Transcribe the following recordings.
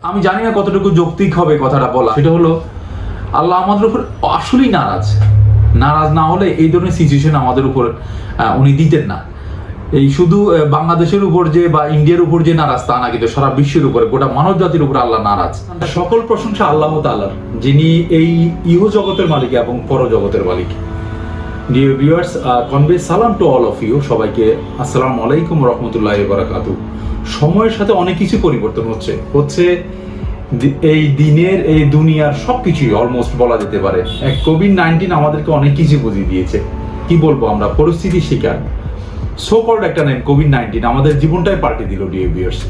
আমি জানি না কতটুকু যৌক্তিক হবে কথাটা বলা, সেটা হলো আল্লাহ আমাদের উপর আসলেই নারাজ না হলে এই ধরনের সিচুয়েশন আমাদের উপর উনি দিতেন না। এই শুধু বাংলাদেশের উপর যে বা ইন্ডিয়ার উপর যে নারাজ তা না, কিন্তু সারা বিশ্বের উপরে গোটা মানব জাতির উপর আল্লাহ নারাজ। সকল প্রশংসা আল্লাহ তাআলার, যিনি এই ইহ জগতের মালিক এবং পর জগতের মালিক। ডিয়ার ভিউয়ার্স, কনভে সালাম টু অল অফ ইউ। সবাইকে আসসালামু আলাইকুম রহমতুল্লাহি ওয়া বারাকাতুহু। সময়ের সাথে অনেক কিছু পরিবর্তন হচ্ছে এই দিনের এই দুনিয়ার সবকিছুই অলমোস্ট বলা যেতে পারে। কোভিড-19 আমাদেরকে অনেক কিছু বুঝিয়ে দিয়েছে। কি বলবো, আমরা পরিস্থিতির শিকার। সো কল্ড একটা নেম কোভিড-19 আমাদের জীবনটাই পাল্টে দিল। ডিয়ার ভিউয়ার্স,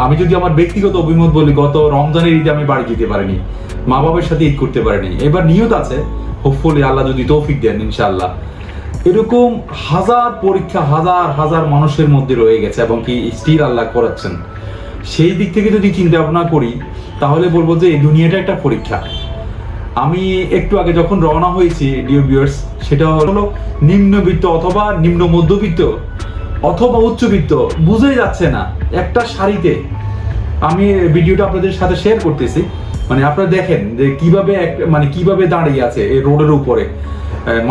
আমি যদি আমার ব্যক্তিগত অভিমত বলি, গত রমজানের ঈদে আমি বাড়ি যেতে পারিনি, মা বাবার সাথে ঈদ করতে পারিনি। এবার নিয়ত আছে, হোপফুলি আল্লাহ যদি তৌফিক দেন ইনশাআল্লাহ। এরকম হাজার পরীক্ষা হাজার মানুষের মধ্যে রয়ে গেছে এবং কি স্টিল আল্লাহ করাচ্ছেন। সেই দিক থেকে যদি চিন্তা ভাবনা করি তাহলে বলবো যে এই দুনিয়াটা একটা পরীক্ষা। আমি একটু আগে যখন রওনা হয়েছি ডিয়ার ভিউয়ার্স, সেটা হলো নিম্নবিত্ত অথবা নিম্ন মধ্যবিত্ত অথবা উচ্চবিত্ত বুঝেই যাচ্ছে না। একটা শাড়িতে আমি ভিডিওটা আপনাদের সাথে শেয়ার করতেছি, মানে আপনারা দেখেন যে কিভাবে দাঁড়িয়ে আছে এই রোডের উপরে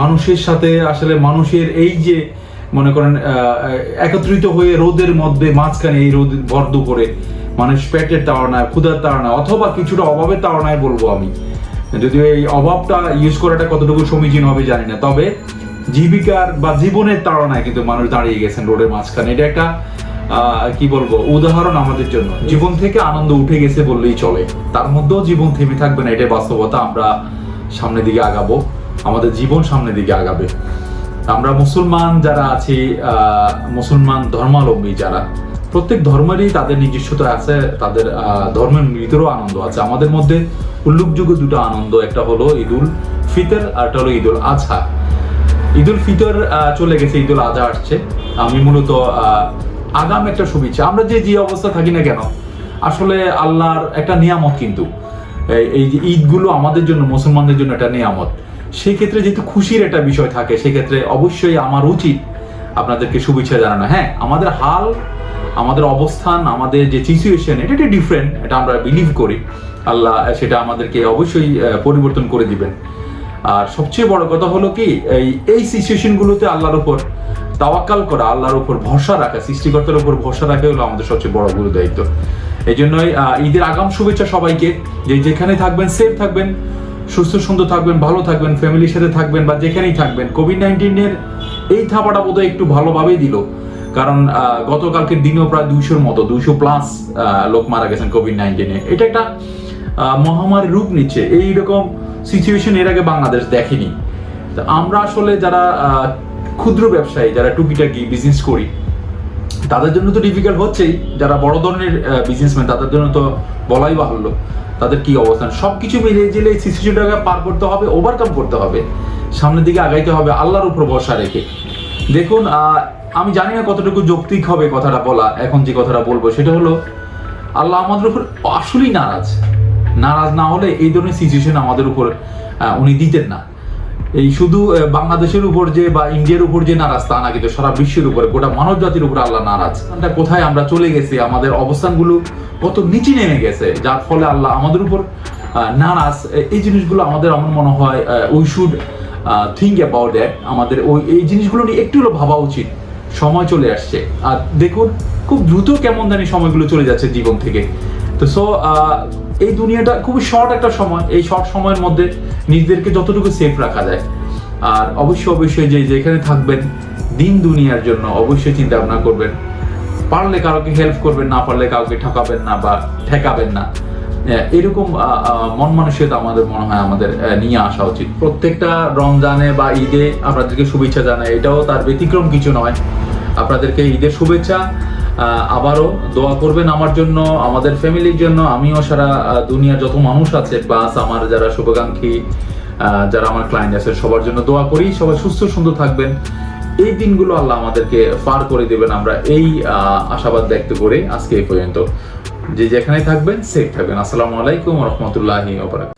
মানুষের সাথে। আসলে মানুষের এই যে মনে করেন একত্রিত হয়ে রোদের মধ্যে মাঝখানে এই রোদ ভর দুপুরে মানুষ পেটের তাড়নায়, ক্ষুধার তাড়নায় অথবা কিছুটা অভাবের তাড়নায় বলবো আমি, যদিও এই অভাবটা ইউজ করাটা কতটুকু সমীচীন হবে জানি না, তবে জীবিকার বা জীবনের তাড়নায় কিন্তু মানুষ দাঁড়িয়ে গেছেন রোডের মাঝখানে। এটা একটা কি বলবো উদাহরণ আমাদের জন্য। জীবন থেকে আনন্দ উঠে গেছে বললেই চলে, তার মধ্যেও জীবন থেমে থাকবে না, এটাই বাস্তবতা। আমরা সামনের দিকে আগাবো, আমাদের জীবন সামনের দিকে আগাবে। আমরা মুসলমান যারা আছি, মুসলমান ধর্মাবলম্বী যারা, প্রত্যেক ধর্মেরই তাদের নিজস্বতা আছে, তাদের ধর্মের ভিতরেও আনন্দ আছে। আমাদের মধ্যে উল্লেখযোগ্য দুটো আনন্দ, একটা হলো ঈদুল ফিতর আর একটা হলো ঈদুল আজহা। ঈদুল ফিতর চলে গেছে, ঈদুল আজহা আসছে। আমি মূলত আগাম একটা শুভেচ্ছা। আমরা যে অবস্থা থাকি না কেন, আসলে আল্লাহর একটা নিয়ামত, কিন্তু এই যে ঈদগুলো আমাদের জন্য, মুসলমানদের জন্য একটা নিয়ামত। সেই ক্ষেত্রে যেহেতু খুশির একটা বিষয় থাকে, সেক্ষেত্রে অবশ্যই আমার উচিত আপনাদেরকে শুভেচ্ছা জানানো। হ্যাঁ, আমাদের হাল, আমাদের অবস্থান, আমাদের যে সিচুয়েশন, এটা একটা ডিফারেন্ট, এটা আমরা বিলিভ করি। আল্লাহ সেটা আমাদেরকে অবশ্যই পরিবর্তন করে দিবেন। আর সবচেয়ে বড় কথা হলো কি, এই সিচুয়েশনগুলোতে আল্লাহর উপর তাওয়াক্কাল করা, আল্লাহর উপর ভরসা রাখা, সৃষ্টিকর্তার উপর ভরসা রাখা হলো আমাদের সবচেয়ে বড় গুরু দায়িত্ব। এই জন্যই ঈদের আগাম শুভেচ্ছা সবাইকে। যেখানে থাকবেন সেফ থাকবেন, সুস্থ সুন্দর থাকবেন, ভালো থাকবেন, ফ্যামিলির সাথে থাকবেন বা যেখানেই থাকবেন। কোভিড-19 এই থাপাটা বোধহয় একটু ভালোভাবেই দিল, কারণ গতকালকের দিনেও প্রায় 200+ লোক মারা গেছেন কোভিড-19। এটা একটা মহামারী রূপ নিচ্ছে। এইরকম সিচুয়েশন এর আগে বাংলাদেশ দেখেনি। আমরা আসলে যারা ক্ষুদ্র ব্যবসায়ী, যারা টুকিটাকি বিজনেস করি, তাদের জন্য তো ডিফিকাল্ট হচ্ছেই। যারা বড় ধরনের বিজনেসম্যান, তাদের জন্য তো বলাই বাহুল্য তাদের কি অবস্থান। সবকিছু মিলিয়ে জেলে এই সিচুয়েশনটাকে পার করতে হবে, ওভারকাম করতে হবে, সামনের দিকে আগাইতে হবে আল্লাহর উপর ভরসা রেখে। দেখুন, আমি জানি না কতটুকু যৌক্তিক হবে কথাটা বলা। এখন যে কথাটা বলবো সেটা হলো আল্লাহ আমাদের উপর আসলেই নারাজ না হলে এই ধরনের সিচুয়েশন আমাদের উপর উনি দিতেন না। এই শুধু বাংলাদেশের উপর যে বা ইন্ডিয়ার উপর যে নারাজ তা না, কিন্তু সারা বিশ্বের উপরে গোটা মানব জাতির উপর আল্লাহ নারাজ। কোথায় আমরা চলে গেছি, আমাদের অবস্থানগুলো কত নিচে নেমে গেছে, যার ফলে আল্লাহ আমাদের উপর নারাজ। এই জিনিসগুলো আমাদের আমার মনে হয় we should think about that. আমাদের এই জিনিসগুলো নিয়ে একটু হলো ভাবা উচিত। সময় চলে আসছে, আর দেখুন খুব দ্রুত কেমন জানি সময়গুলো চলে যাচ্ছে জীবন থেকে। তো এই দুনিয়াটা খুবই শর্ট একটা সময়। এই শর্ট সময়ের মধ্যে নিজেদেরকে যতটুকু সেফ রাখা যায়, আর অবশ্যই যেখানে থাকবেন দিন দুনিয়ার জন্য অবশ্যই চিন্তা ভাবনা করবেন। পারলে কাউকে হেল্প করবেন, না পারলে কাউকে ঠকাবেন না বা ঠেকাবেন না। এরকম মন মানসিকতা আমাদের মনে হয় আমাদের নিয়ে আসা উচিত। প্রত্যেকটা রমজানে বা ঈদে আপনাদেরকে শুভেচ্ছা জানাই, এটাও তার ব্যতিক্রম কিছু নয়। আপনাদেরকে ঈদের শুভেচ্ছা। আবারও দোয়া করবেন আমার জন্য, আমাদের ফ্যামিলির জন্য। আমিও সারা দুনিয়ার যত মানুষ আছে, প্লাস আমার যারা শুভাকাঙ্ক্ষী, যারা আমার ক্লায়েন্ট আছে, সবার জন্য দোয়া করি। সবাই সুস্থ সুন্দর থাকবেন, এই দিনগুলো আল্লাহ আমাদেরকে পার করে দেবেন, আমরা এই আশাবাদ ব্যক্ত করে আজকে এই পর্যন্ত। যেখানে থাকবেন সেফ থাকবেন। আসসালামু আলাইকুম রহমতুল্লাহি ওয়া বারাকাতুহু।